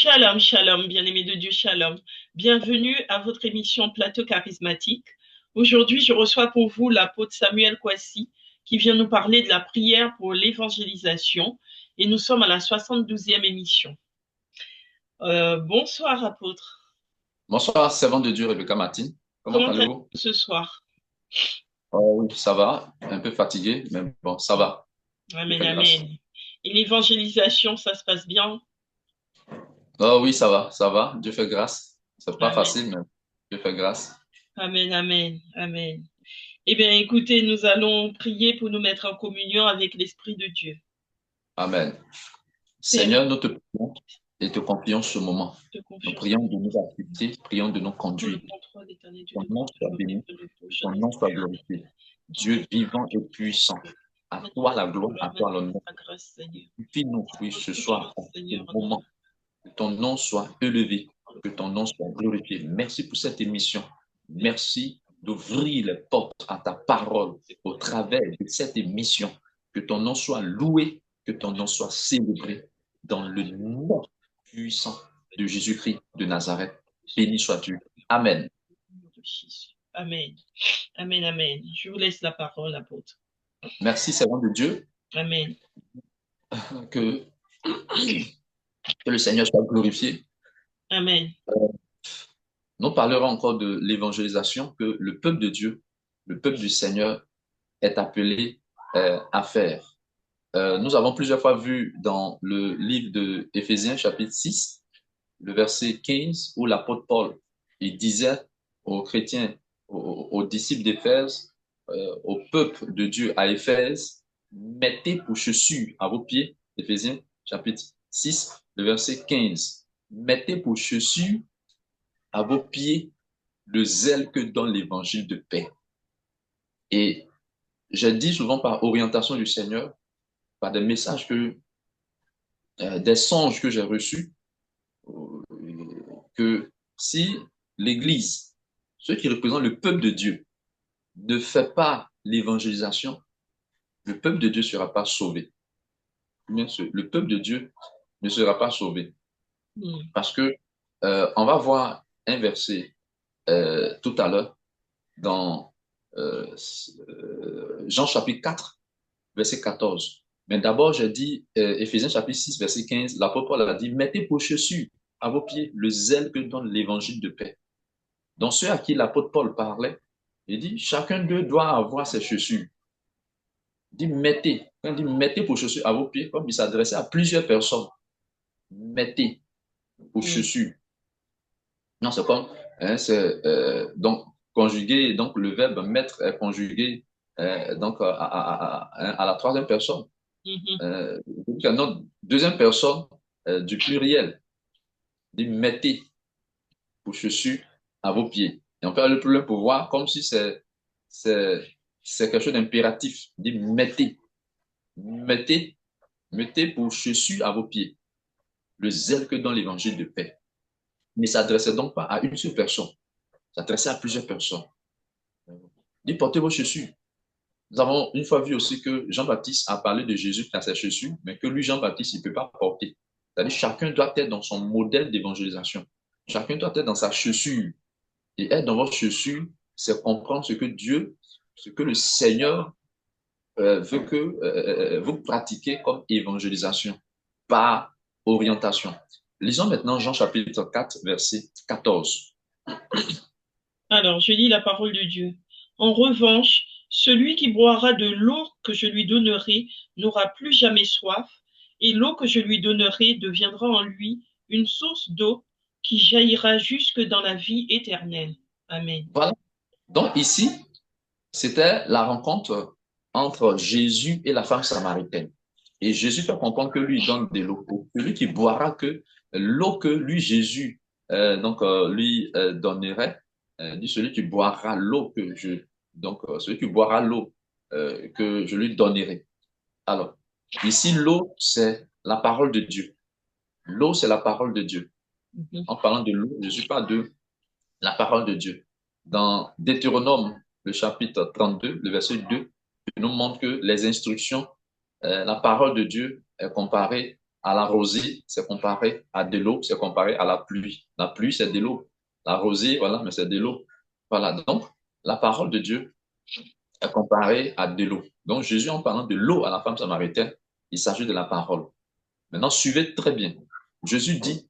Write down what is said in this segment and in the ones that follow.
Shalom, shalom, bien-aimés de Dieu, shalom. Bienvenue à votre émission Plateau charismatique. Aujourd'hui, je reçois pour vous l'apôtre Samuel Kwasi qui vient nous parler de la prière pour l'évangélisation et nous sommes à la 72e émission. Bonsoir, apôtre. Bonsoir, servant de Dieu, Rebecca Martin. Comment Comment allez-vous allez-vous? ce soir? Oh, oui, ça va. Un peu fatigué, mais bon, ça va. Dieu Amen, fait grâce. amen. Et l'évangélisation, ça se passe bien? Oh oui, ça va, ça va. Dieu fait grâce. C'est pas Amen, facile, mais Dieu fait grâce. amen, amen, amen. Eh bien, écoutez, nous allons prier pour nous mettre en communion avec l'Esprit de Dieu. Amen. Père, Seigneur, nous te prions et te confions ce moment. te Nous confions prions de nous assister, prions de nous pour le conduire. contrôle éternel du Ton devoir nom de soit béni, de que l'autre, ton de nom soit glorifié. Dieu Dieu, vivant et puissant. À toi la gloire, à toi manifeste l'honneur. ta grâce, Seigneur. Suffis-nous, oui, Dispose ce toute soir, chose, en ce Seigneur, en notre moment. Que ton nom soit élevé, que ton nom soit glorifié. Merci pour cette émission. vie. Merci d'ouvrir les portes à ta parole au travers de cette émission. Que ton nom soit loué, que ton nom soit célébré dans le nom puissant de Jésus-Christ de Nazareth. Béni sois-tu. Amen. Amen. Amen, amen. Je vous laisse la parole, apôtre. Merci, servant de Dieu. Amen. Que, que le Seigneur soit glorifié. Amen. Nous parlerons encore de l'évangélisation que le peuple de Dieu, le peuple du Seigneur, est appelé à faire. Nous avons plusieurs fois vu dans le livre de Éphésiens, chapitre 6, le verset 15, où l'apôtre Paul il disait aux chrétiens, aux disciples d'Éphèse, au peuple de Dieu à Éphèse, mettez pour chaussures à vos pieds, Éphésiens, chapitre 6, le verset 15, mettez pour chaussures à vos pieds le zèle que donne l'évangile de paix. Et j'ai dit souvent par orientation du Seigneur, par des messages des songes que j'ai reçus, euh, que si l'Église, ceux qui représentent le peuple de Dieu, ne fait pas l'évangélisation, le peuple de Dieu ne sera pas sauvé. Bien sûr, le peuple de Dieu ne sera pas sauvé. Mm. Parce que on va voir un verset tout à l'heure dans euh, Jean chapitre 4, verset 14. Mais d'abord, j'ai dit, Éphésiens chapitre 6, verset 15, l'apôtre Paul a dit, mettez pour chaussures à vos pieds le zèle que donne l'évangile de paix. Donc, ceux à qui l'apôtre Paul parlait, il dit, chacun d'eux doit avoir ses chaussures. Il dit, mettez. Quand il dit, mettez pour chaussures à vos pieds, comme il s'adressait à plusieurs personnes, mettez pour Mm. chaussures. Non, c'est comme, hein, c'est, donc, conjugué, donc le verbe mettre est conjugué donc à la troisième personne. Mhm. Donc, deuxième personne du pluriel, dit mettez vos chaussures à vos pieds. Et on peut aller plus loin pour voir comme si c'est, c'est quelque chose d'impératif. Dit mettez, mettez, mettez vos chaussures à vos pieds. Le zèle que donne l'évangile de paix. Mais ça ne s'adressait donc pas à une seule personne. Ça s'adressait à plusieurs personnes. Dit portez vos chaussures. Nous avons une fois vu aussi que Jean-Baptiste a parlé de Jésus dans ses chaussures, mais que lui, Jean-Baptiste, il ne peut pas porter. C'est-à-dire chacun doit être dans son modèle d'évangélisation. Chacun doit être dans sa chaussure. Et être dans votre chaussure, c'est comprendre ce que Dieu, ce que le Seigneur veut que vous pratiquez comme évangélisation, par orientation. Lisons maintenant Jean chapitre 4, verset 14. Alors, je lis la parole de Dieu. En revanche, celui qui boira de l'eau que je lui donnerai n'aura plus jamais soif, et l'eau que je lui donnerai deviendra en lui une source d'eau qui jaillira jusque dans la vie éternelle. Amen. Voilà. Donc ici, c'était la rencontre entre Jésus et la femme samaritaine. Et Jésus fait comprendre que lui donne de l'eau. Celui qui boira que l'eau que lui, Jésus, lui donnerait, dit celui qui boira l'eau que je, celui qui boira l'eau que je lui donnerai. Alors, ici, l'eau, c'est la parole de Dieu. L'eau, c'est la parole de Dieu. Mhm. En parlant de l'eau, Jésus parle de la parole de Dieu. Dans Deutéronome, le chapitre 32, le verset 2, il nous montre que les instructions, la parole de Dieu est comparée. à la rosée, c'est comparé à de l'eau, c'est comparé à la pluie. La pluie, c'est de l'eau. La rosée, voilà, mais c'est de l'eau. Voilà, donc la parole de Dieu est comparée à de l'eau. Donc Jésus, en parlant de l'eau à la femme samaritaine, il s'agit de la parole. Maintenant, suivez très bien. Jésus dit,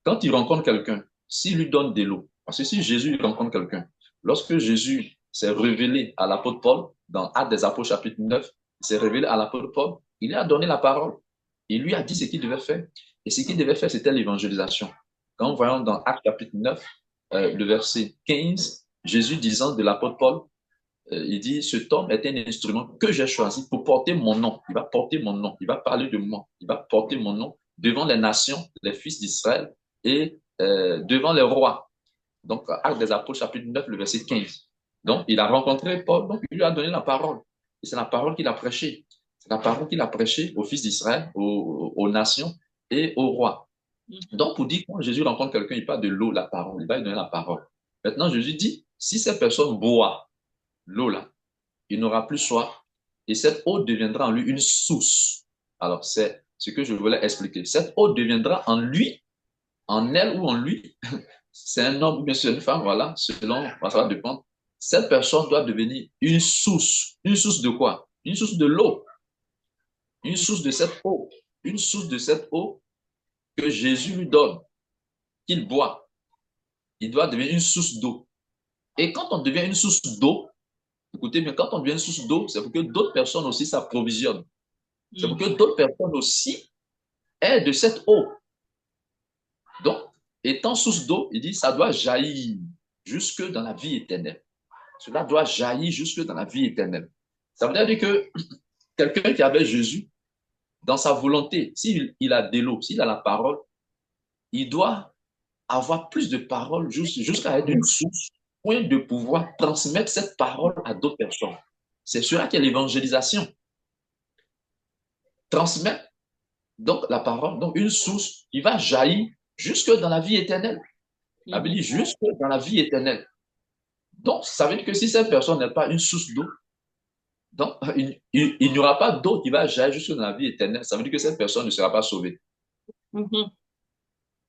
quand il rencontre quelqu'un, s'il lui donne de l'eau, parce que si Jésus rencontre quelqu'un, lorsque Jésus s'est révélé à l'apôtre Paul, dans Actes des Apôtres chapitre 9, il s'est révélé à l'apôtre Paul, il lui a donné la parole. Il lui a dit ce qu'il devait faire. Et ce qu'il devait faire, c'était l'évangélisation. Quand nous voyons dans Actes chapitre 9, le verset 15, Jésus disant de l'apôtre Paul, il dit, cet homme est un instrument que j'ai choisi pour porter mon nom. Il va porter mon nom. Il va parler de moi. Il va porter mon nom devant les nations, les fils d'Israël et devant les rois. Donc, Actes des Apôtres, chapitre 9, le verset 15. Donc, il a rencontré Paul, donc il lui a donné la parole. Et c'est la parole qu'il a prêchée. C'est la parole qu'il a prêchée aux fils d'Israël, aux nations et aux rois. Donc, pour dire, quand Jésus rencontre quelqu'un, il parle de l'eau, la parole. Il va lui donner la parole. Maintenant, Jésus dit, si cette personne boit l'eau là, il n'aura plus soif et cette eau deviendra en lui une source. Alors, c'est ce que je voulais expliquer. Cette eau deviendra en lui, en elle ou en lui. C'est un homme ou bien c'est une femme, voilà, selon, ça va dépendre. Cette personne doit devenir une source. Une source de quoi? Une source de l'eau. Une source de cette eau. Une source de cette eau que Jésus lui donne, qu'il boit. Il doit devenir une source d'eau. Et quand on devient une source d'eau, écoutez bien, quand on devient une source d'eau, c'est pour que d'autres personnes aussi s'approvisionnent. C'est pour que d'autres personnes aussi aient de cette eau. Donc, étant source d'eau, il dit, ça doit jaillir jusque dans la vie éternelle. Cela doit jaillir jusque dans la vie éternelle. Ça veut dire que quelqu'un qui avait Jésus, dans sa volonté, s'il a de l'eau, s'il a la parole, il doit avoir plus de paroles jusqu'à être une source, point de pouvoir transmettre cette parole à d'autres personnes. C'est cela qui est l'évangélisation. Transmettre donc la parole, donc une source qui va jaillir jusque dans la vie éternelle. La Bible dit jusque dans la vie éternelle. Donc, ça veut dire que si cette personne n'est pas une source d'eau, donc il n'y aura pas d'eau qui va jaillir jusque dans la vie éternelle. Ça veut dire que cette personne ne sera pas sauvée. Donc,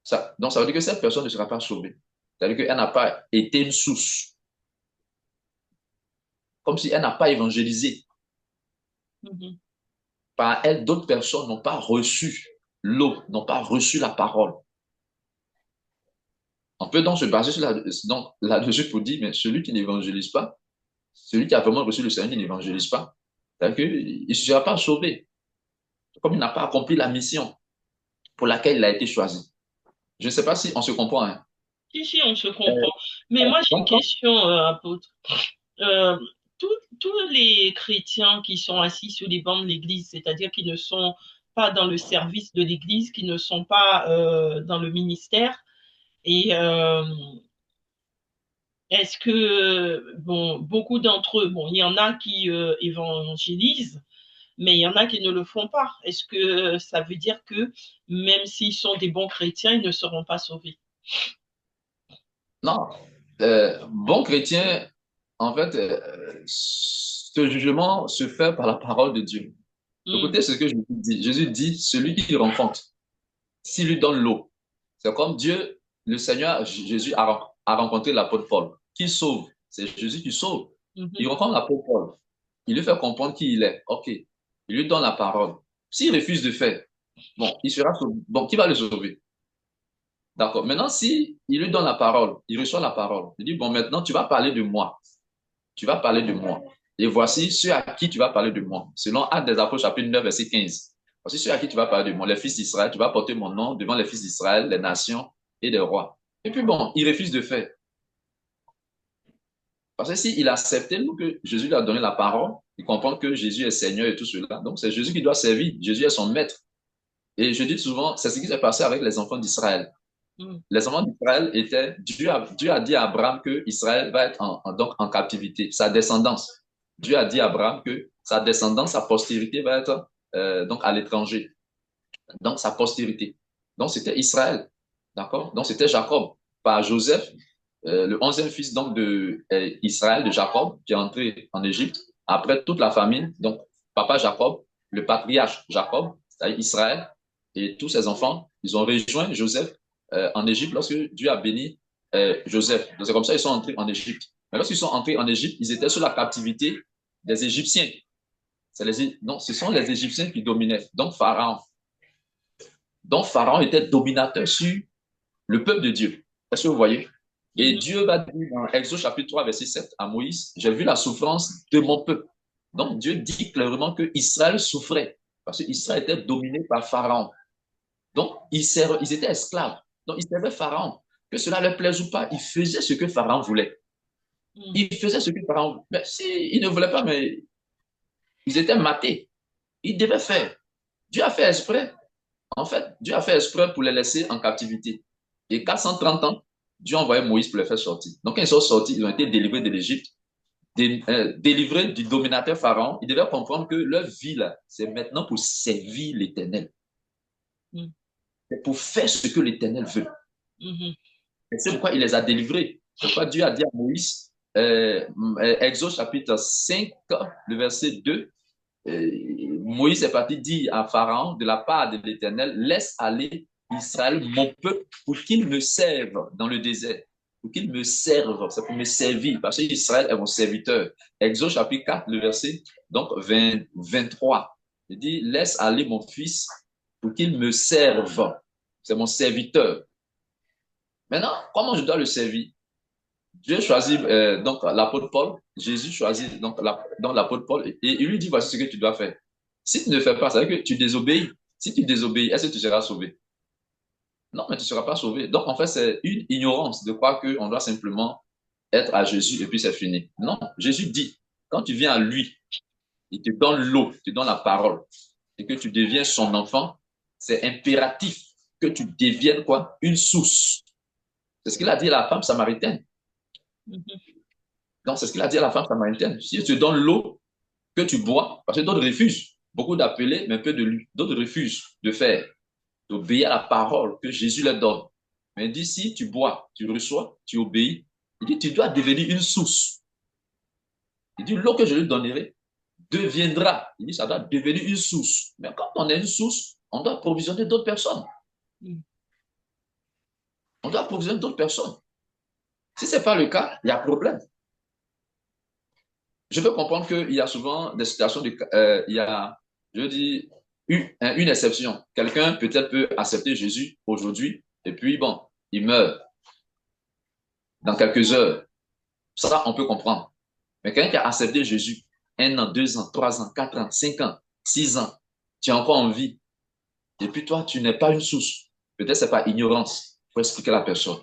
ça veut dire que cette personne ne sera pas sauvée. Ça veut dire qu'elle n'a pas été une source. Comme si elle n'a pas évangélisé. Par elle, d'autres personnes n'ont pas reçu l'eau, n'ont pas reçu la parole. On peut donc se baser là-dessus pour dire, mais celui qui n'évangélise pas, celui qui a vraiment reçu le Seigneur qui n'évangélise pas, c'est-à-dire qu'il ne sera pas sauvé. Comme il n'a pas accompli la mission pour laquelle il a été choisi. Je ne sais pas si on se comprend. Hein. Si, on se comprend. Mais moi, j'ai une question, apôtre. Tous les chrétiens qui sont assis sur les bancs de l'Église, c'est-à-dire qui ne sont pas dans le service de l'Église, qui ne sont pas dans le ministère, et est-ce que, bon, beaucoup d'entre eux, bon, il y en a qui évangélisent, mais il y en a qui ne le font pas. Est-ce que ça veut dire que même s'ils sont des bons chrétiens, ils ne seront pas sauvés? Non. Bon chrétien, en fait, ce jugement se fait par la parole de Dieu. Écoutez ce que Jésus dit. Jésus dit, celui qui rencontre, s'il lui donne l'eau, c'est comme Dieu, le Seigneur, Jésus a rencontré l'apôtre Paul. Qui sauve? C'est Jésus qui sauve. Il rencontre l'apôtre Paul. Il lui fait comprendre qui il est. OK. Il lui donne la parole. S'il refuse de faire, bon, il sera sauvé. Bon, qui va le sauver? D'accord. Maintenant, si il lui donne la parole, il reçoit la parole. Il dit, bon, maintenant, tu vas parler de moi. Tu vas parler de moi. Et voici ceux à qui tu vas parler de moi. Selon Actes des Apôtres, chapitre 9, verset 15. Voici ceux à qui tu vas parler de moi. Les fils d'Israël, tu vas porter mon nom devant les fils d'Israël, les nations et les rois. Et puis bon, il refuse de faire. Parce que s'il acceptait que Jésus lui a donné la parole, il comprend que Jésus est Seigneur et tout cela. Donc c'est Jésus qui doit servir. Jésus est son maître. Et je dis souvent, c'est ce qui s'est passé avec les enfants d'Israël. Les enfants d'Israël étaient, Dieu a dit à Abraham que Israël va être donc en captivité, sa descendance. Dieu a dit à Abraham que sa descendance, sa postérité va être donc à l'étranger. Donc sa postérité. Donc c'était Israël. D'accord? Donc c'était Jacob. Par Joseph, le 11e fils donc de Israël, de Jacob, qui est entré en Égypte. Après toute la famine, donc papa Jacob, le patriarche Jacob, c'est-à-dire Israël, Et tous ses enfants, ils ont rejoint Joseph en Égypte lorsque Dieu a béni Joseph. Donc, c'est comme ça qu'ils sont entrés en Égypte. Mais lorsqu'ils sont entrés en Égypte, ils étaient sous la captivité des Égyptiens. Non, ce sont les Égyptiens qui dominaient. Donc, Pharaon. Donc, Pharaon était dominateur sur le peuple de Dieu. Est-ce que vous voyez? Et Mhm. Dieu va dire dans Exode chapitre 3, verset 7 à Moïse, j'ai vu la souffrance de mon peuple. Donc Dieu dit clairement que Israël souffrait parce qu'Israël était dominé par Pharaon. Donc ils étaient esclaves. Donc ils servaient Pharaon. Que cela leur plaise ou pas, ils faisaient ce que Pharaon voulait. Mhm. Ils faisaient ce que Pharaon voulait. Mais s'ils ne voulaient pas, mais ils étaient matés. Ils devaient faire. Dieu a fait exprès. En fait, Dieu a fait exprès pour les laisser en captivité. Et 430 ans, Dieu a envoyé Moïse pour les faire sortir. Donc, quand ils sont sortis, ils ont été délivrés de l'Égypte, délivrés du dominateur Pharaon. Ils devaient comprendre que leur vie, là, c'est maintenant pour servir l'Éternel. Mhm. C'est pour faire ce que l'Éternel veut. Mhm. Et c'est pourquoi il les a délivrés. C'est pourquoi Dieu a dit à Moïse, Exode chapitre 5, le verset 2, Moïse est parti dire à Pharaon de la part de l'Éternel, laisse aller Israël, mon peuple, pour qu'il me serve dans le désert. Pour qu'il me serve, c'est pour me servir, parce qu'Israël est mon serviteur. Exode chapitre 4, le verset donc 23. Il dit, laisse aller mon fils pour qu'il me serve. C'est mon serviteur. Maintenant, comment je dois le servir? Dieu choisit donc l'apôtre Paul, Jésus choisit donc l'apôtre Paul et il lui dit voici ce que tu dois faire. Si tu ne fais pas, ça veut dire que tu désobéis. Si tu désobéis, est-ce que tu seras sauvé? Non, mais tu ne seras pas sauvé. Donc en fait, c'est une ignorance de croire qu'on doit simplement être à Jésus et puis c'est fini. Non, Jésus dit, quand tu viens à lui, il te donne l'eau, il te donne la parole et que tu deviens son enfant, c'est impératif que tu deviennes quoi? Une source. C'est ce qu'il a dit à la femme samaritaine. Mhm. Donc, c'est ce qu'il a dit à la femme samaritaine. Si tu donnes l'eau que tu bois, parce que d'autres refusent, beaucoup d'appelés, mais peu de lui. D'autres refusent de faire, d'obéir à la parole que Jésus leur donne. Mais il dit, si tu bois, tu reçois, tu obéis, il dit, tu dois devenir une source. Il dit, l'eau que je lui donnerai deviendra. Il dit, ça doit devenir une source. Mais quand on est une source, on doit provisionner d'autres personnes. Mhm. On doit provisionner d'autres personnes. Si ce n'est pas le cas, il y a problème. Je peux comprendre qu'il y a souvent des situations il y a, je dis, une exception. Quelqu'un peut-être peut accepter Jésus aujourd'hui et puis bon, il meurt dans quelques heures. Ça, on peut comprendre. Mais quelqu'un qui a accepté Jésus 1 an, 2 ans, 3 ans, 4 ans, 5 ans, 6 ans, tu es encore en vie. Et puis toi, tu n'es pas une source. Peut-être c'est pas ignorance pour expliquer à la personne.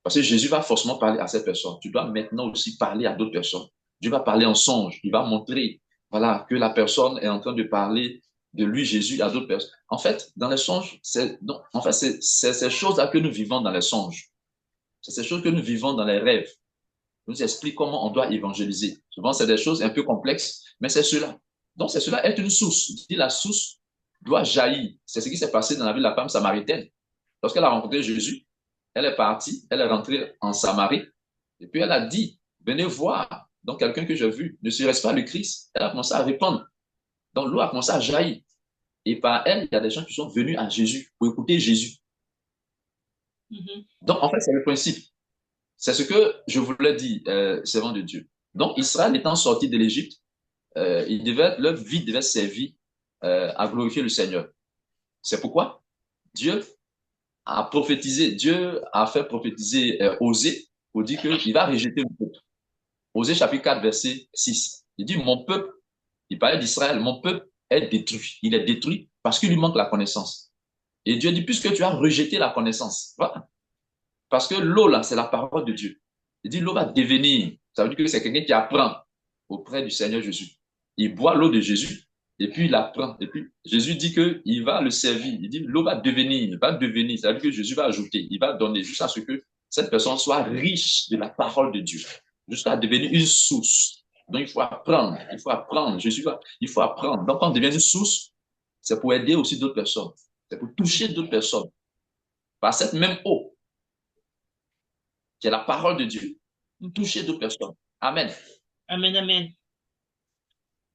Parce que Jésus va forcément parler à cette personne. Tu dois maintenant aussi parler à d'autres personnes. Dieu va parler en songe. Il va montrer, voilà, que la personne est en train de parler de lui, Jésus, à d'autres personnes. En fait, dans les songes, c'est ces choses-là que nous vivons dans les songes. C'est ces choses que nous vivons dans les rêves. On nous explique comment on doit évangéliser. Souvent, c'est des choses un peu complexes, mais c'est cela. Donc, c'est cela est une source. Il dit la source doit jaillir. C'est ce qui s'est passé dans la vie de la femme samaritaine. Lorsqu'elle a rencontré Jésus, elle est partie, elle est rentrée en Samarie, et puis elle a dit, venez voir, donc quelqu'un que j'ai vu, ne serait-ce pas le Christ? Elle a commencé à répondre. Donc l'eau a commencé à jaillir. Et par elle, il y a des gens qui sont venus à Jésus pour écouter Jésus. Mhm. Donc en fait, c'est le principe. C'est ce que je voulais dire, servant de Dieu. Donc Israël étant sorti de l'Égypte, leur vie devait servir à glorifier le Seigneur. C'est pourquoi Dieu a prophétisé, Dieu a fait prophétiser Osée pour dire qu'il va rejeter le peuple. Osée chapitre 4, verset 6. Il dit, mon peuple, il parlait d'Israël, mon peuple est détruit. Il est détruit parce qu'il lui manque la connaissance. Et Dieu dit, puisque tu as rejeté la connaissance, voilà. Parce que l'eau, là, c'est la parole de Dieu. Il dit, l'eau va devenir. Ça veut dire que c'est quelqu'un qui apprend auprès du Seigneur Jésus. Il boit l'eau de Jésus et puis il apprend. Et puis Jésus dit qu'il va le servir. Il dit, l'eau va devenir, va devenir. Ça veut dire que Jésus va ajouter, il va donner jusqu'à ce que cette personne soit riche de la parole de Dieu, jusqu'à devenir une source. Donc il faut apprendre, il faut apprendre. Il faut apprendre. Donc quand on devient une source, c'est pour aider aussi d'autres personnes. C'est pour toucher d'autres personnes. Par cette même eau, qui est la parole de Dieu, Mhm. toucher d'autres personnes. Amen. Amen, amen.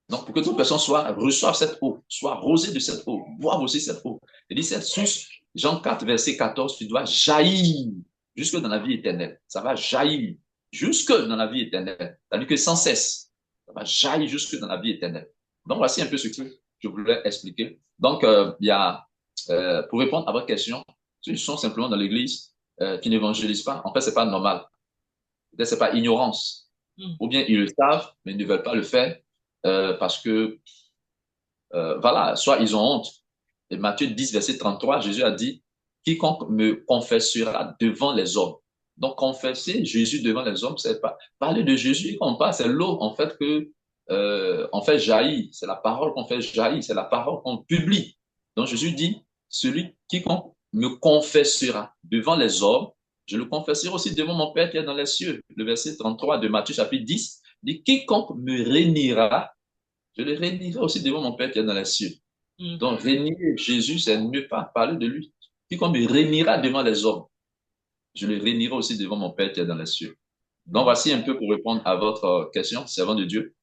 Donc, pour que toute personne reçoive cette eau, soit arrosée de cette eau, boive aussi cette eau. Il dit cette source, Jean 4, verset 14, tu dois jaillir jusque dans la vie éternelle. Ça va jaillir jusque dans la vie éternelle. C'est-à-dire que sans cesse, ça va jaillir jusque dans la vie éternelle. Donc, voici un peu ce que je voulais expliquer. Donc, il y a, pour répondre à votre question, ceux qui sont simplement dans l'église, qui n'évangélisent pas, en fait, c'est pas normal. Peut-être c'est pas ignorance. Ou bien ils le savent, mais ils ne veulent pas le faire parce que, voilà, soit ils ont honte. Et Matthieu 10, verset 33, Jésus a dit, quiconque me confessera devant les hommes. Donc, confesser Jésus devant les hommes, c'est pas parler de Jésus qu'on parle, c'est l'eau, en fait, que on fait jaillir. C'est la parole qu'on fait jaillir, c'est la parole qu'on publie. Donc, Jésus dit, celui quiconque me confessera devant les hommes, je le confesserai aussi devant mon Père qui est dans les cieux. Le verset 33 de Matthieu chapitre 10 dit, quiconque me réunira, je le réunirai aussi devant mon Père qui est dans les cieux. Donc, réunir Jésus, c'est ne pas parler de lui. Quiconque me réunira devant les hommes, je le réunirai aussi devant mon Père qui est dans les cieux. Donc, voici un peu pour répondre à votre question, servant de Dieu.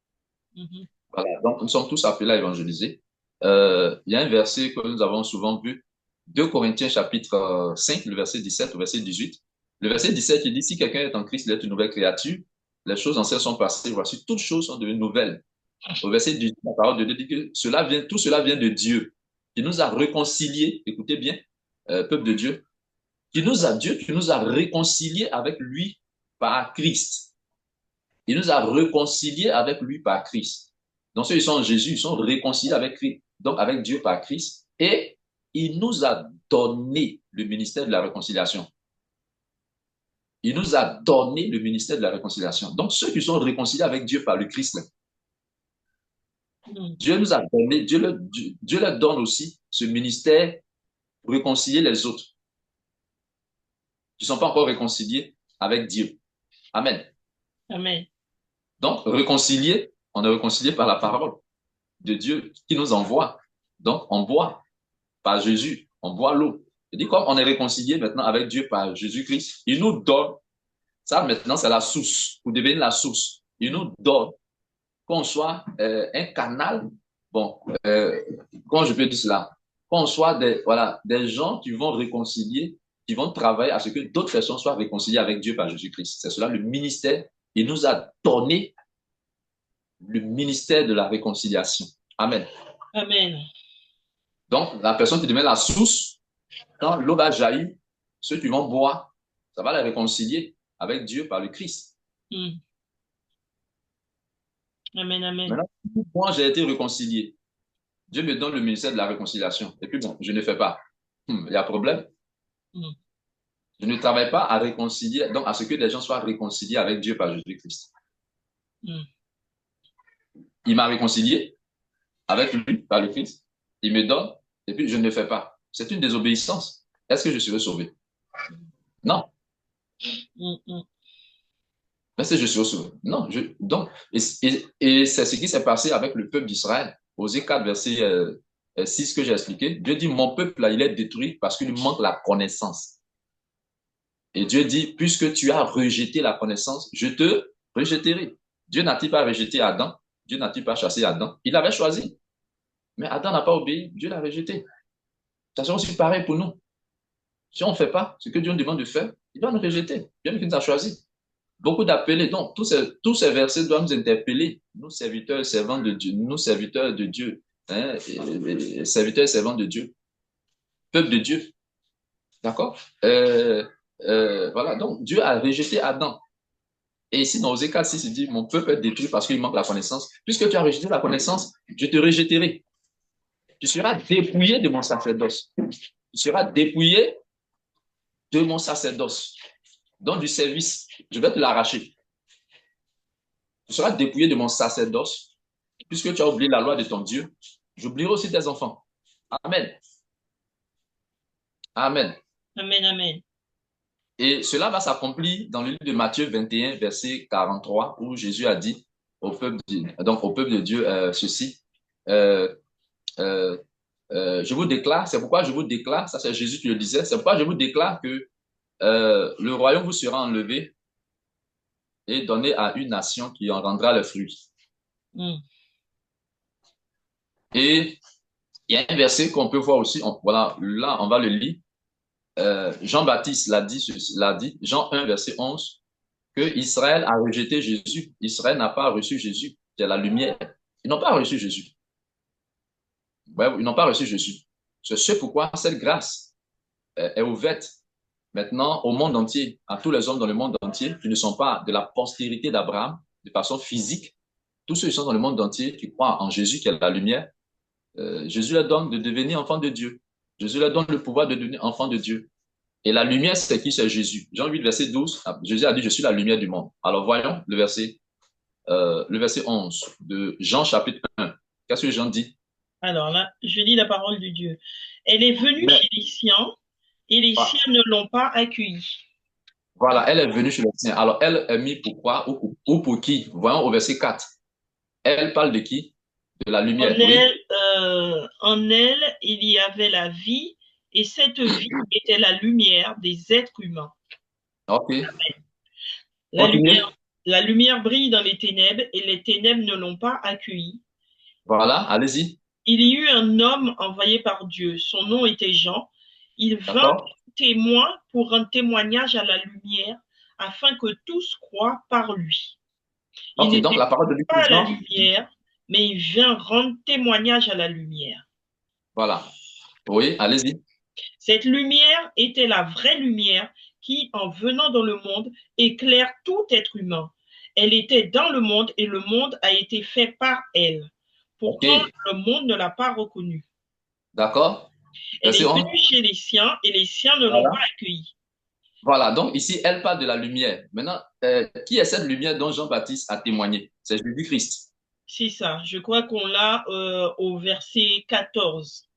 Voilà, donc nous sommes tous appelés à évangéliser. Il y a un verset que nous avons souvent vu, 2 Corinthiens chapitre 5, le verset 17 au verset 18. Le verset 17, il dit, si quelqu'un est en Christ, il est une nouvelle créature. Les choses anciennes sont passées, voici, toutes choses sont devenues nouvelles. Au verset 18, la parole de Dieu dit que tout cela vient de Dieu, qui nous a réconciliés, écoutez bien, peuple de Dieu, Dieu qui nous a réconciliés avec lui par Christ. Il nous a réconciliés avec lui par Christ. Donc ceux qui sont en Jésus, ils sont réconciliés avec Christ, donc avec Dieu par Christ, et il nous a donné le ministère de la réconciliation. Il nous a donné le ministère de la réconciliation. Donc ceux qui sont réconciliés avec Dieu par le Christ, Dieu nous a donné, Dieu leur donne aussi ce ministère pour réconcilier les autres qui ne sont pas encore réconciliés avec Dieu. Amen. Amen. Donc, réconcilier, on est réconcilié par la parole de Dieu qui nous envoie. Donc, on boit par Jésus, on boit l'eau. Et dit comme on est réconcilié maintenant avec Dieu par Jésus-Christ, il nous donne, ça maintenant c'est la source, pour devenir la source. Il nous donne qu'on soit un canal, bon, comment je peux dire cela? Qu'on soit des gens qui vont réconcilier, qui vont travailler à ce que d'autres personnes soient réconciliées avec Dieu par Jésus-Christ. C'est cela le ministère. Il nous a donné le ministère de la réconciliation. Amen. Amen. Donc, la personne qui devient la source, quand l'eau va jaillir, ceux qui vont boire, ça va les réconcilier avec Dieu par le Christ. Amen, amen. Maintenant, moi, j'ai été réconcilié. Dieu me donne le ministère de la réconciliation. Et puis bon, je ne fais pas. Il y a problème. Je ne travaille pas à réconcilier, donc à ce que les gens soient réconciliés avec Dieu par Jésus-Christ. Il m'a réconcilié avec lui par le Christ. Il me donne, et puis je ne le fais pas. C'est une désobéissance. Est-ce que je serai sauvé? Non. Est-ce que je serai sauvé? Non. Donc, et c'est ce qui s'est passé avec le peuple d'Israël. Osée 4, verset 6 que j'ai expliqué. Dieu dit, mon peuple, là, il est détruit parce qu'il manque la connaissance. Et Dieu dit, puisque tu as rejeté la connaissance, je te rejetterai. Dieu n'a-t-il pas rejeté Adam? Dieu n'a-t-il pas chassé Adam? Il avait choisi. Mais Adam n'a pas obéi. Dieu l'a rejeté. Ça sera aussi pareil pour nous. Si on ne fait pas ce que Dieu nous demande de faire, il va nous rejeter. Dieu nous a choisi. Beaucoup d'appelés. Donc, tous ces versets doivent nous interpeller. Nous, serviteurs, servants de Dieu. Nous, serviteurs de Dieu. Serviteurs et servants de Dieu. Peuple de Dieu. D'accord? Voilà. Donc, Dieu a rejeté Adam. Et ici, dans Osée 4, 6, il dit, mon peuple est détruit parce qu'il manque la connaissance. Puisque tu as rejeté la connaissance, je te rejetterai. Tu seras dépouillé de mon sacerdoce. Tu seras dépouillé de mon sacerdoce. Donc, du service, je vais te l'arracher. Tu seras dépouillé de mon sacerdoce. Puisque tu as oublié la loi de ton Dieu, j'oublierai aussi tes enfants. Amen. Amen. Amen, amen. Et cela va s'accomplir dans le livre de Matthieu 21, verset 43, où Jésus a dit au peuple de Dieu ceci. Je vous déclare, c'est pourquoi je vous déclare, ça c'est Jésus qui le disait, c'est pourquoi je vous déclare que le royaume vous sera enlevé et donné à une nation qui en rendra le fruit. Et il y a un verset qu'on peut voir aussi, voilà, là, on va le lire. Jean-Baptiste l'a dit, Jean 1, verset 11, que Israël a rejeté Jésus. Israël n'a pas reçu Jésus, qui est la lumière. Ils n'ont pas reçu Jésus. Ouais, ils n'ont pas reçu Jésus. C'est ce pourquoi cette grâce est ouverte maintenant au monde entier, à tous les hommes dans le monde entier qui ne sont pas de la postérité d'Abraham de façon physique. Tous ceux qui sont dans le monde entier qui croient en Jésus qui est la lumière, Jésus leur donne de devenir enfants de Dieu. Jésus leur donne le pouvoir de devenir enfants de Dieu. Et la lumière, c'est qui? C'est Jésus. Jean 8, verset 12, Jésus a dit, je suis la lumière du monde. Alors voyons le verset 11 de Jean chapitre 1. Qu'est-ce que Jean dit? Alors là, je lis la parole de Dieu. Elle est venue Mais, chez les siens et les siens ne l'ont pas accueillie. voilà, elle est venue chez les siens. Alors, elle est mise pour quoi ou pour qui? Voyons au verset 4. Elle parle de qui? De la lumière, oui. En elle, il y avait la vie et cette vie était la lumière des êtres humains. OK. La Continuez. lumière, la lumière brille dans les ténèbres et les ténèbres ne l'ont pas accueillie. Voilà, allez-y. Il y eut un homme envoyé par Dieu. Son nom était Jean. Il vint D'accord? témoin pour rendre témoignage à la lumière afin que tous croient par lui. Il OK, donc n'était la parole de Dieu, pas à la Jean. lumière, mais il vient rendre témoignage à la lumière. Voilà. Oui, allez-y. Cette lumière était la vraie lumière qui, en venant dans le monde, éclaire tout être humain. Elle était dans le monde et le monde a été fait par elle. Pourtant, OK. le monde ne l'a pas reconnue. D'accord. Elle Verset est 11. venue chez les siens et les siens ne l'ont pas Voilà. accueillie. Voilà. Donc, ici, elle parle de la lumière. Maintenant, qui est cette lumière dont Jean-Baptiste a témoigné? C'est Jésus-Christ. C'est ça. Je crois qu'on l'a au verset 14.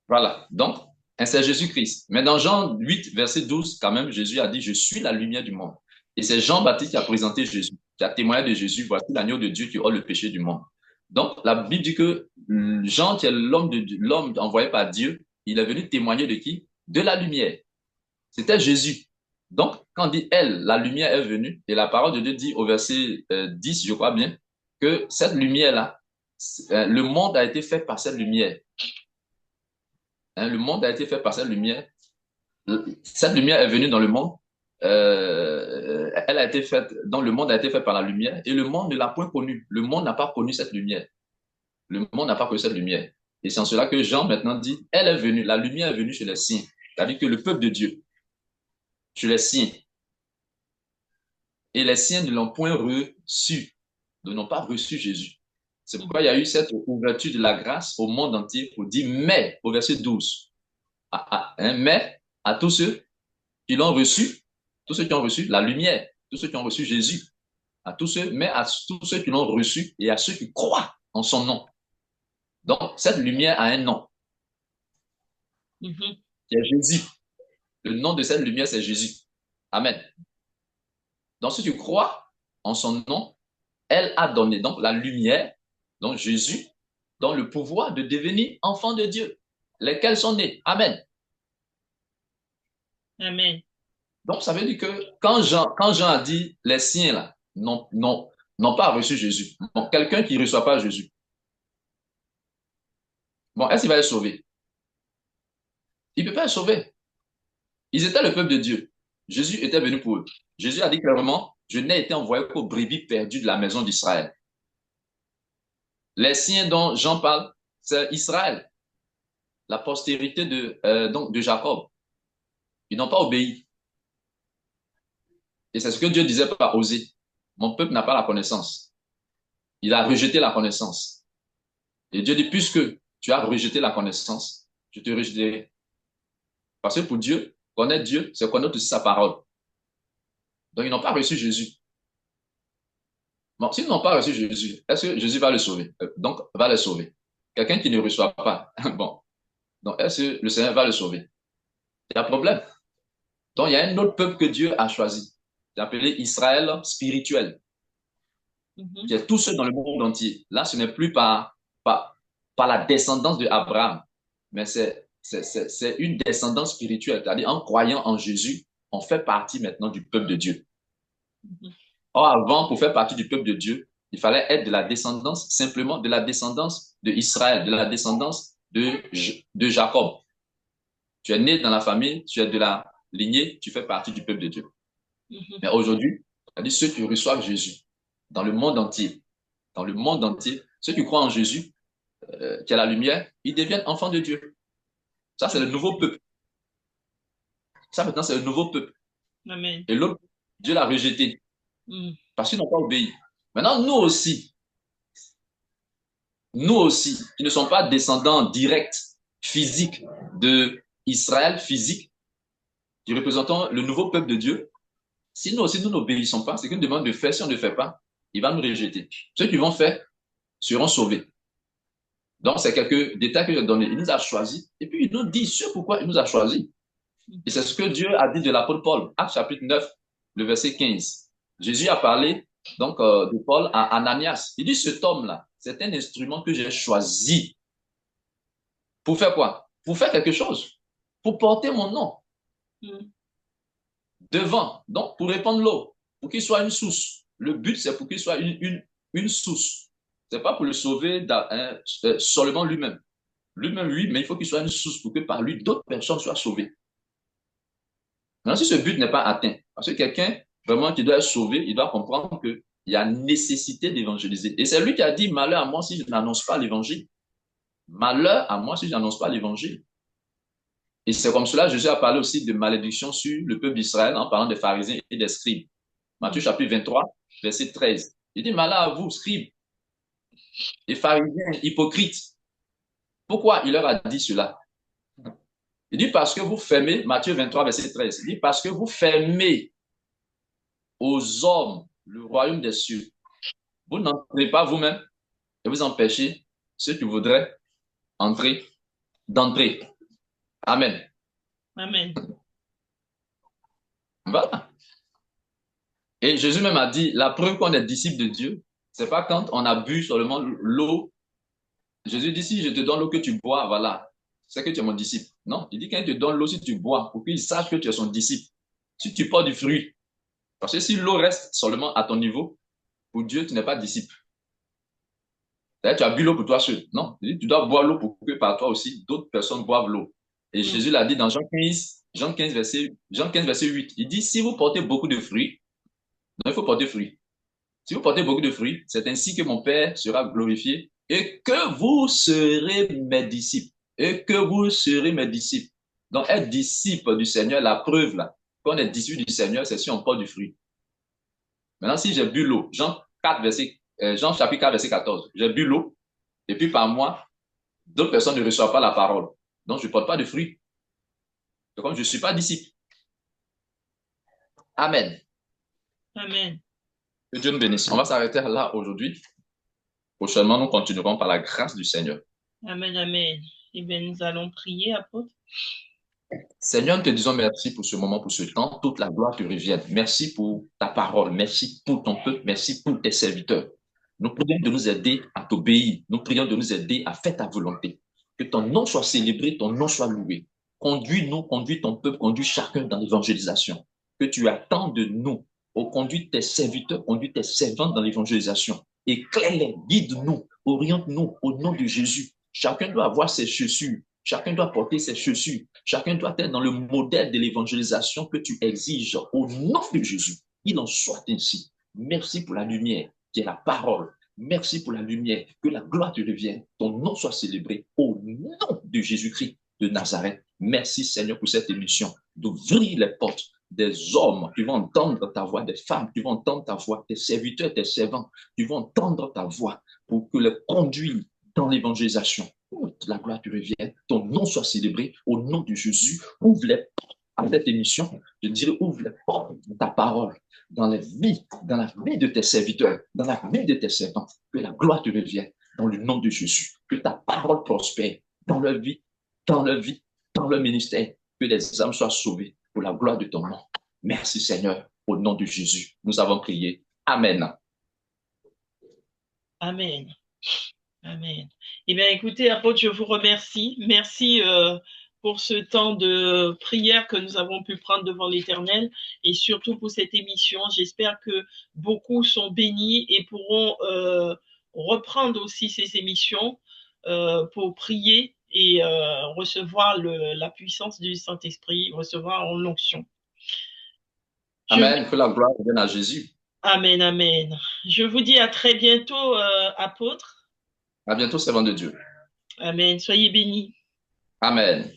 Voilà. Donc, c'est Jésus-Christ. Mais dans Jean 8, verset 12, quand même, Jésus a dit, je suis la lumière du monde. Et c'est Jean-Baptiste qui a présenté Jésus, qui a témoigné de Jésus. Voici l'agneau de Dieu qui ôte le péché du monde. Donc, la Bible dit que Jean, qui est l'homme envoyé par Dieu, il est venu témoigner de qui? De la lumière. C'était Jésus. Donc, quand on dit elle, la lumière est venue, et la parole de Dieu dit au verset 10, je crois bien, que cette lumière-là, le monde a été fait par cette lumière. Hein, le monde a été fait par cette lumière. Cette lumière est venue dans le monde. Elle a été faite, dans le monde a été fait par la lumière, et le monde ne l'a point connue. Le monde n'a pas connu cette lumière. Le monde n'a pas connu cette lumière. Et c'est en cela que Jean maintenant dit, elle est venue, la lumière est venue chez les siens. C'est-à-dire que le peuple de Dieu, chez les siens, et les siens ne l'ont point reçu, ne n'ont pas reçu Jésus. C'est pourquoi il y a eu cette ouverture de la grâce au monde entier pour dire, mais, au verset 12, mais à tous ceux qui l'ont reçu, tous ceux qui ont reçu la lumière, tous ceux qui ont reçu Jésus, à tous ceux, mais à tous ceux qui l'ont reçu et à ceux qui croient en son nom. Donc, cette lumière a un nom, Mhm. qui est Jésus. Le nom de cette lumière, c'est Jésus. Amen. Donc, si tu crois en son nom, elle a donné donc la lumière, donc Jésus, dans le pouvoir de devenir enfant de Dieu, lesquels sont nés. Amen. Amen. Donc, ça veut dire que quand Jean a dit les siens, là, n'ont pas reçu Jésus. Bon, quelqu'un qui ne reçoit pas Jésus, bon, est-ce qu'il va être sauvé? Il ne peut pas être sauvé. Ils étaient le peuple de Dieu. Jésus était venu pour eux. Jésus a dit clairement, je n'ai été envoyé qu'aux brebis perdues de la maison d'Israël. Les siens dont Jean parle, c'est Israël, la postérité donc de Jacob. Ils n'ont pas obéi. Et c'est ce que Dieu disait par Osée. Mon peuple n'a pas la connaissance. Il a rejeté la connaissance. Et Dieu dit, puisque tu as rejeté la connaissance, je te rejeterai. Parce que pour Dieu, connaître Dieu, c'est connaître aussi sa parole. Donc, ils n'ont pas reçu Jésus. Bon, s'ils n'ont pas reçu Jésus, est-ce que Jésus va le sauver? Donc, va le sauver. Quelqu'un qui ne reçoit pas, bon, donc est-ce que le Seigneur va le sauver? Il y a un problème. Donc, il y a un autre peuple que Dieu a choisi, qui est appelé Israël spirituel, qui Mhm. est tous ceux dans le monde entier. Là, ce n'est plus par la descendance de Abraham, mais c'est une descendance spirituelle, c'est-à-dire en croyant en Jésus, on fait partie maintenant du peuple de Dieu. Mhm. Or, avant, pour faire partie du peuple de Dieu, Il fallait être de la descendance, simplement de la descendance d'Israël, de la descendance de Jacob. Tu es né dans la famille, tu es de la lignée, tu fais partie du peuple de Dieu. Mais aujourd'hui, c'est-à-dire ceux qui reçoivent Jésus dans le monde entier, ceux qui croient en Jésus, qui est la lumière, ils deviennent enfants de Dieu. Ça, c'est le nouveau peuple. Ça, maintenant, c'est le nouveau peuple. Amen. Et l'autre, Dieu l'a rejeté parce qu'ils n'ont pas obéi. Maintenant, nous aussi, qui ne sommes pas descendants directs, physiques de Israël, physique, qui représentons le nouveau peuple de Dieu, si nous aussi, nous n'obéissons pas, c'est qu'il nous demande de faire. Si on ne fait pas, il va nous rejeter. Ceux qui vont faire seront sauvés. Donc, c'est quelques détails que j'ai donnés. Il nous a choisis et puis il nous dit ce pourquoi il nous a choisis. Et c'est ce que Dieu a dit de l'apôtre Paul, Actes chapitre 9, le verset 15. Jésus a parlé donc de Paul à Ananias. Il dit, cet homme-là, c'est un instrument que j'ai choisi. Pour faire quoi? Pour faire quelque chose. Pour porter mon nom. Devant. Donc, pour répandre l'eau. Pour qu'il soit une source. Le but, c'est pour qu'il soit une source. C'est pas pour le sauver seulement lui-même. Lui-même, oui, mais il faut qu'il soit une source pour que par lui, d'autres personnes soient sauvées. Maintenant, si ce but n'est pas atteint, parce que quelqu'un vraiment qui doit être sauvé, il doit comprendre qu'il y a nécessité d'évangéliser. Et c'est lui qui a dit, malheur à moi si je n'annonce pas l'évangile. Malheur à moi si je n'annonce pas l'évangile. Et c'est comme cela, Jésus a parlé aussi de malédiction sur le peuple d'Israël en parlant des pharisiens et des scribes. Matthieu chapitre 23, verset 13. Il dit, malheur à vous, scribes et pharisiens hypocrites. Pourquoi il leur a dit cela? Il dit parce que vous fermez, Matthieu 23, verset 13, il dit parce que vous fermez aux hommes le royaume des cieux. Vous n'entrez pas vous-même et vous empêchez ceux qui voudraient entrer d'entrer. Amen. Amen. Voilà. Et Jésus même a dit, la preuve qu'on est disciple de Dieu, c'est pas quand on a bu seulement l'eau. Jésus dit, si je te donne l'eau que tu bois, voilà, c'est que tu es mon disciple. Non, il dit, quand il te donne l'eau, si tu bois, pour qu'il sache que tu es son disciple. Si tu portes du fruit. Parce que si l'eau reste seulement à ton niveau, pour Dieu, tu n'es pas disciple. C'est-à-dire, tu as bu l'eau pour toi seul. Non, il dit, tu dois boire l'eau pour que par toi aussi, d'autres personnes boivent l'eau. Et Jésus l'a dit dans Jean 15, verset 8. Il dit, si vous portez beaucoup de fruits, non, il faut porter fruit. Si vous portez beaucoup de fruits, c'est ainsi que mon Père sera glorifié et que vous serez mes disciples. Et que vous serez mes disciples. Donc, être disciple du Seigneur, la preuve là, qu'on est disciple du Seigneur, c'est si on porte du fruit. Maintenant, si j'ai bu l'eau, Jean chapitre 4, verset 14, j'ai bu l'eau, et puis par moi, d'autres personnes ne reçoivent pas la parole. Donc, je ne porte pas de fruit. C'est comme je ne suis pas disciple. Amen. Amen. Que Dieu nous bénisse. On va s'arrêter là aujourd'hui. Prochainement, nous continuerons par la grâce du Seigneur. Amen, amen. Eh bien, nous allons prier, apôtre. Seigneur, nous te disons merci pour ce moment, pour ce temps. Toute la gloire te revienne. Merci pour ta parole. Merci pour ton peuple. Merci pour tes serviteurs. Nous prions de nous aider à t'obéir. Nous prions de nous aider à faire ta volonté. Que ton nom soit célébré, ton nom soit loué. Conduis-nous, conduis ton peuple, conduis chacun dans l'évangélisation. Que tu attends de nous. Conduis tes serviteurs, conduis tes servantes dans l'évangélisation. Éclaire-les, guide-nous, oriente-nous au nom de Jésus. Chacun doit avoir ses chaussures. Chacun doit porter ses chaussures. Chacun doit être dans le modèle de l'évangélisation que tu exiges au nom de Jésus. Il en soit ainsi. Merci pour la lumière qui est la parole. Merci pour la lumière. Que la gloire te revienne. Ton nom soit célébré au nom de Jésus-Christ de Nazareth. Merci Seigneur pour cette émission, d'ouvrir les portes des hommes qui vont entendre ta voix, des femmes qui vont entendre ta voix, tes serviteurs, tes servants qui vont entendre ta voix pour que les conduire dans l'évangélisation. La gloire te revienne, ton nom soit célébré au nom de Jésus. Ouvre les portes à cette émission. Je dirais, ouvre les portes de ta parole dans la vie de tes serviteurs, dans la vie de tes servants. Que la gloire te revienne dans le nom de Jésus. Que ta parole prospère dans leur vie, dans leur vie, dans leur ministère. Que les âmes soient sauvées pour la gloire de ton nom. Merci Seigneur, au nom de Jésus. Nous avons prié. Amen. Amen. Amen. Eh bien, écoutez, apôtre, je vous remercie. Merci pour ce temps de prière que nous avons pu prendre devant l'Éternel et surtout pour cette émission. J'espère que beaucoup sont bénis et pourront reprendre aussi ces émissions pour prier et recevoir la puissance du Saint-Esprit, recevoir l'onction. Je Amen. Que la gloire revienne à Jésus. Amen, amen. Je vous dis à très bientôt, apôtres. À bientôt, servant de Dieu. Amen. Soyez bénis. Amen.